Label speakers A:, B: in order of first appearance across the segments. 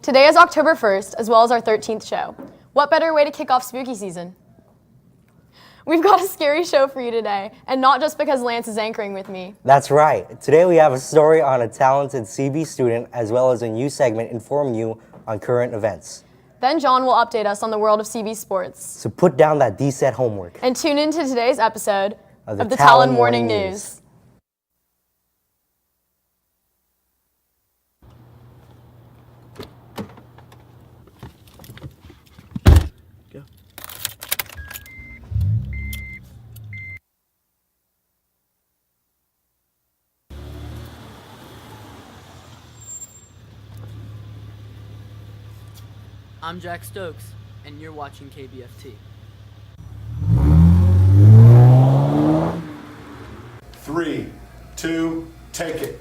A: Today is October 1st, as well as our 13th show. What better way to kick off spooky season? We've got a scary show for you today, and not just because Lance is anchoring with me.
B: That's right. Today we have a story on a talented CB student, as well as a new segment informing you on current events.
A: Then John will update us on the world of CB sports.
B: So put down that DSET homework.
A: And tune into today's episode of the Talon Morning News.
C: I'm Jack Stokes, and you're watching KBFT.
D: 3, 2, take it.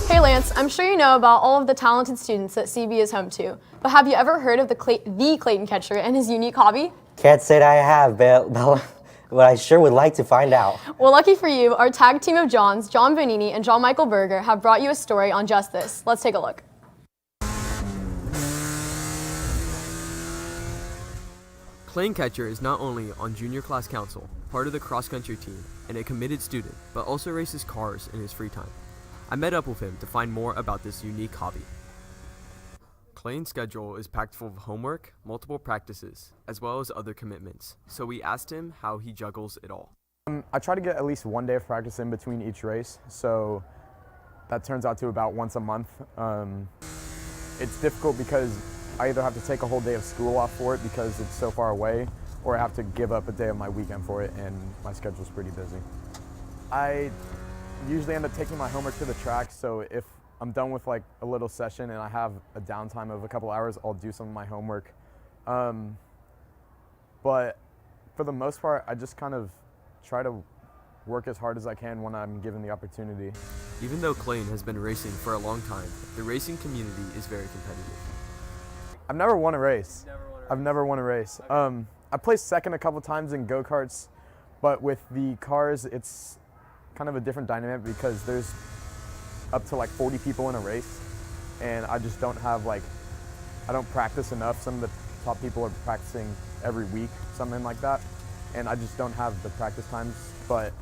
A: Hey Lance, I'm sure you know about all of the talented students that CB is home to, but have you ever heard of the Clayton catcher and his unique hobby?
B: Can't say that I have, but I sure would like to find out.
A: Well, lucky for you, our tag team of Johns, John Bonini and John Michael Berger, have brought you a story on just this. Let's take a look.
E: Clayton Catcher is not only on junior class council, part of the cross-country team, and a committed student, but also races cars in his free time. I met up with him to find more about this unique hobby. Clayton's schedule is packed full of homework, multiple practices, as well as other commitments, so we asked him how he juggles it all.
F: I try to get at least one day of practice in between each race, so that turns out to about once a month. It's difficult because I either have to take a whole day of school off for it because it's so far away, or I have to give up a day of my weekend for it, and my schedule's pretty busy. I usually end up taking my homework to the track, so if I'm done with like a little session and I have a downtime of a couple hours, I'll do some of my homework. But for the most part, I just kind of try to work as hard as I can when I'm given the opportunity.
E: Even though Clayton has been racing for a long time, the racing community is very competitive.
F: I've never won a race. I've never won a race.
E: Okay.
F: I placed second a couple times in go-karts, but with the cars, it's kind of a different dynamic because there's up to like 40 people in a race, and I just don't have I don't practice enough. Some of the top people are practicing every week, something like that, and I just don't have the practice times, but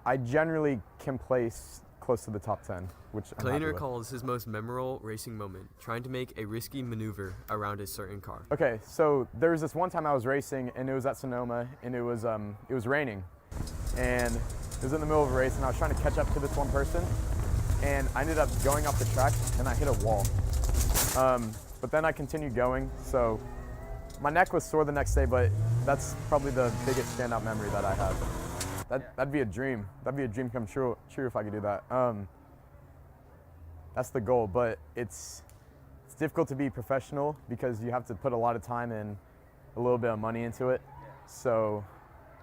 F: I generally can place close to the top 10, which I'm
E: Clayton
F: happy with.
E: recalls his most memorable racing moment, trying to make a risky maneuver around a certain car.
F: Okay, so there was this one time I was racing, and it was at Sonoma, and it was raining, and it was in the middle of a race, and I was trying to catch up to this one person, and I ended up going off the track, and I hit a wall. But then I continued going, so my neck was sore the next day, but that's probably the biggest standout memory that I have. That'd be a dream. That'd be a dream come true if I could do that. That's the goal, but it's difficult to be professional because you have to put a lot of time and a little bit of money into it. So.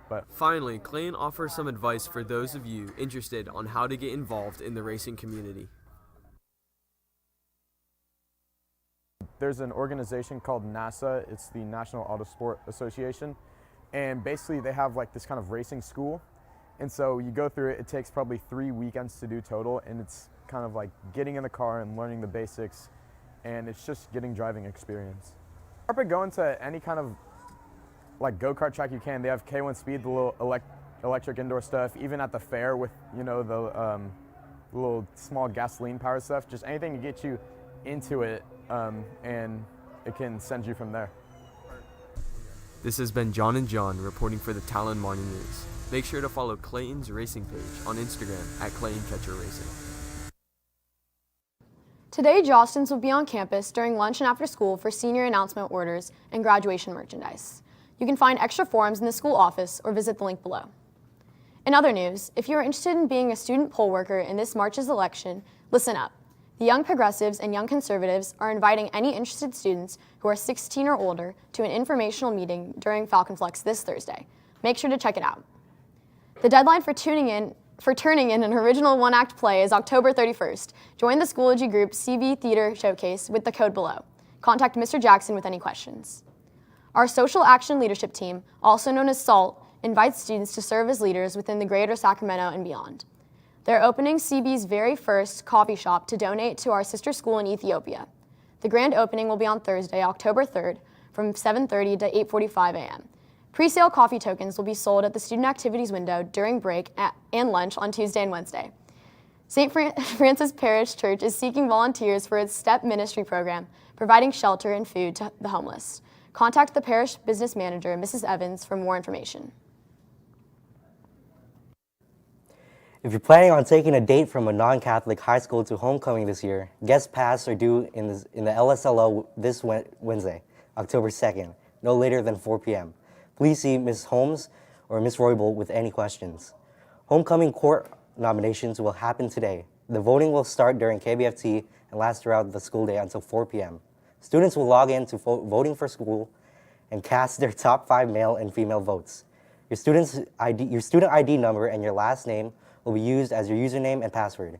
F: But
E: finally, Clayton offers some advice for those of you interested on how to get involved in the racing community.
F: There's an organization called NASA. It's the National Autosport Association, and basically they have like this kind of racing school, and so you go through it. It takes probably 3 weekends to do total, and it's kind of like getting in the car and learning the basics, and it's just getting driving experience. Going to any kind of like go-kart track you can. They have K1 Speed, the little electric indoor stuff, even at the fair with, you know, the little small gasoline powered stuff, just anything to get you into it, and it can send you from there.
E: This has been John and John reporting for the Talon Morning News. Make sure to follow Clayton's racing page on Instagram at Clayton Catcher Racing.
A: Today, Jostens will be on campus during lunch and after school for senior announcement orders and graduation merchandise. You can find extra forms in the school office or visit the link below. In other news, if you are interested in being a student poll worker in this March's election, listen up. The Young Progressives and Young Conservatives are inviting any interested students who are 16 or older to an informational meeting during Falcon Flex this Thursday. Make sure to check it out. The deadline for tuning in for turning in an original one-act play is October 31st. Join the Schoology Group CV Theater Showcase with the code below. Contact Mr. Jackson with any questions. Our Social Action Leadership Team, also known as SALT, invites students to serve as leaders within the greater Sacramento and beyond. They're opening CB's very first coffee shop to donate to our sister school in Ethiopia. The grand opening will be on Thursday, October 3rd, from 7:30 to 8:45 a.m. Pre-sale coffee tokens will be sold at the student activities window during break and lunch on Tuesday and Wednesday. St. Francis Parish Church is seeking volunteers for its STEP ministry program, providing shelter and food to the homeless. Contact the parish business manager, Mrs. Evans, for more information.
B: If you're planning on taking a date from a non-Catholic high school to homecoming this year, guest pass are due in the LSLO this Wednesday, October 2nd, no later than 4 p.m. Please see Ms. Holmes or Ms. Roybal with any questions. Homecoming court nominations will happen today. The voting will start during KBFT and last throughout the school day until 4 p.m. Students will log in to voting for school and cast their top 5 male and female votes. Your student ID number and your last name will be used as your username and password.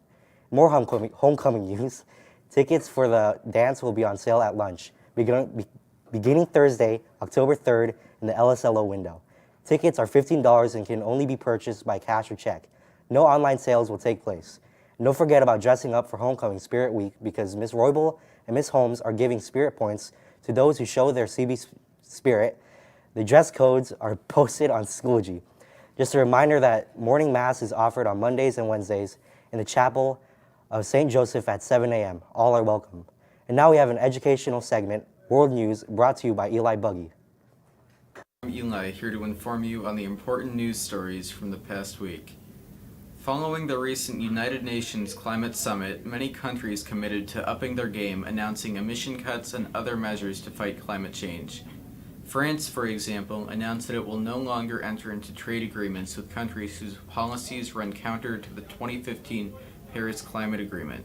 B: More homecoming news. Tickets for the dance will be on sale at lunch, beginning Thursday, October 3rd, in the LSLO window. Tickets are $15 and can only be purchased by cash or check. No online sales will take place. And don't forget about dressing up for Homecoming Spirit Week because Ms. Roybal and Ms. Holmes are giving spirit points to those who show their CB spirit. The dress codes are posted on Schoology. Just a reminder that morning mass is offered on Mondays and Wednesdays in the chapel of St. Joseph at 7 a.m. All are welcome. And now we have an educational segment, World News, brought to you by Eli Buggy.
G: I'm Eli, here to inform you on the important news stories from the past week. Following the recent United Nations Climate Summit, many countries committed to upping their game, announcing emission cuts and other measures to fight climate change. France, for example, announced that it will no longer enter into trade agreements with countries whose policies run counter to the 2015 Paris Climate Agreement.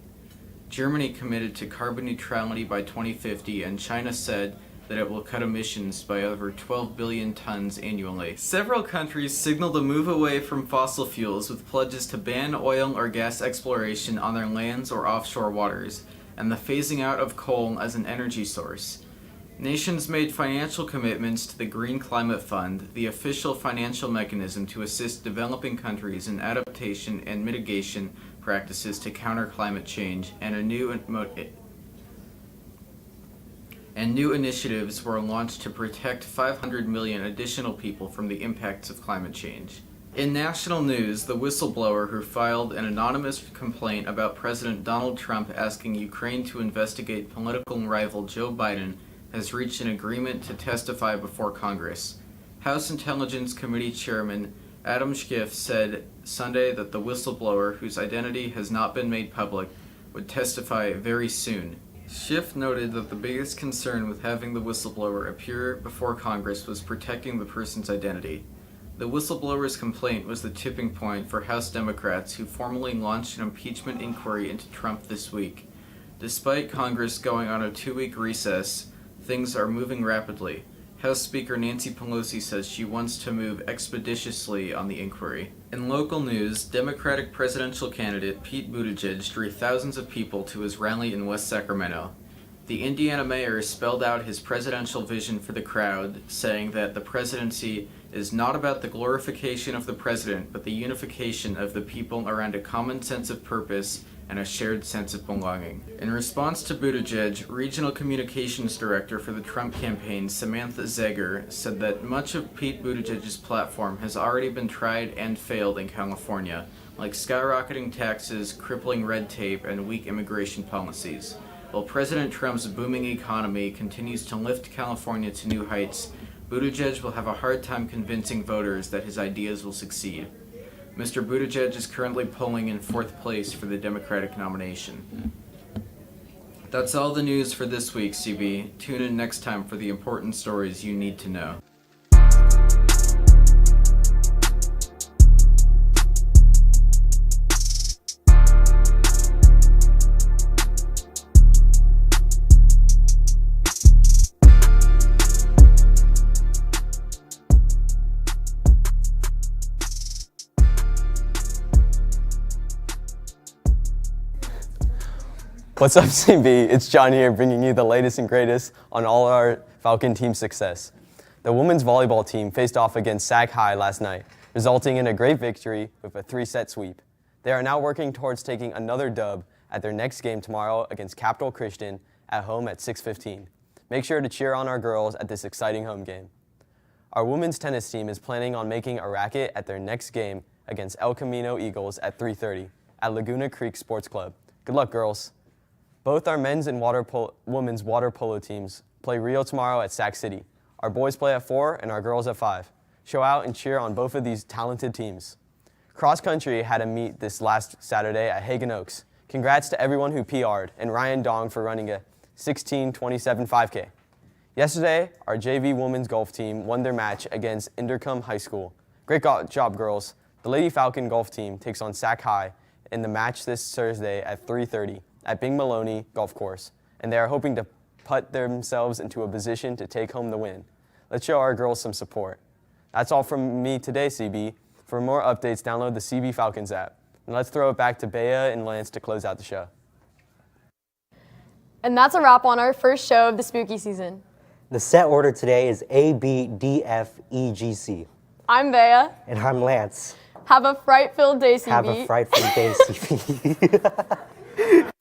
G: Germany committed to carbon neutrality by 2050, and China said that it will cut emissions by over 12 billion tons annually. Several countries signaled a move away from fossil fuels with pledges to ban oil or gas exploration on their lands or offshore waters, and the phasing out of coal as an energy source. Nations made financial commitments to the Green Climate Fund, the official financial mechanism to assist developing countries in adaptation and mitigation practices to counter climate change, and new initiatives were launched to protect 500 million additional people from the impacts of climate change. In national news, the whistleblower who filed an anonymous complaint about President Donald Trump asking Ukraine to investigate political rival Joe Biden has reached an agreement to testify before Congress. House Intelligence Committee Chairman Adam Schiff said Sunday that the whistleblower, whose identity has not been made public, would testify very soon. Schiff noted that the biggest concern with having the whistleblower appear before Congress was protecting the person's identity. The whistleblower's complaint was the tipping point for House Democrats who formally launched an impeachment inquiry into Trump this week. Despite Congress going on a 2-week recess, things are moving rapidly. House Speaker Nancy Pelosi says she wants to move expeditiously on the inquiry. In local news, Democratic presidential candidate Pete Buttigieg drew thousands of people to his rally in West Sacramento. The Indiana mayor spelled out his presidential vision for the crowd, saying that the presidency is not about the glorification of the president, but the unification of the people around a common sense of purpose and a shared sense of belonging. In response to Buttigieg, Regional Communications Director for the Trump campaign, Samantha Zeger, said that much of Pete Buttigieg's platform has already been tried and failed in California, like skyrocketing taxes, crippling red tape, and weak immigration policies. While President Trump's booming economy continues to lift California to new heights, Buttigieg will have a hard time convincing voters that his ideas will succeed. Mr. Buttigieg is currently polling in 4th place for the Democratic nomination. That's all the news for this week, CB. Tune in next time for the important stories you need to know.
H: What's up, CB? It's John here, bringing you the latest and greatest on all our Falcon team success. The women's volleyball team faced off against Sac High last night, resulting in a great victory with a 3-set sweep. They are now working towards taking another dub at their next game tomorrow against Capital Christian at home at 6:15. Make sure to cheer on our girls at this exciting home game. Our women's tennis team is planning on making a racket at their next game against El Camino Eagles at 3:30 at Laguna Creek Sports Club. Good luck, girls. Both our men's and women's water polo teams play Rio tomorrow at Sac City. Our boys play at 4 and our girls at 5. Show out and cheer on both of these talented teams. Cross country had a meet this last Saturday at Hagen Oaks. Congrats to everyone who PR'd and Ryan Dong for running a 16:27 5K. Yesterday, our JV women's golf team won their match against Indercombe High School. Great job, girls. The Lady Falcon golf team takes on Sac High in the match this Thursday at 3:30 at Bing Maloney Golf Course, and they are hoping to put themselves into a position to take home the win. Let's show our girls some support. That's all from me today, CB. For more updates, download the CB Falcons app. And let's throw it back to Bea and Lance to close out the show.
A: And that's a wrap on our first show of the spooky season.
B: The set order today is A, B, D, F, E, G, C.
A: I'm Bea.
B: And I'm Lance.
A: Have a fright-filled day, CB.
B: Have a frightful day, CB.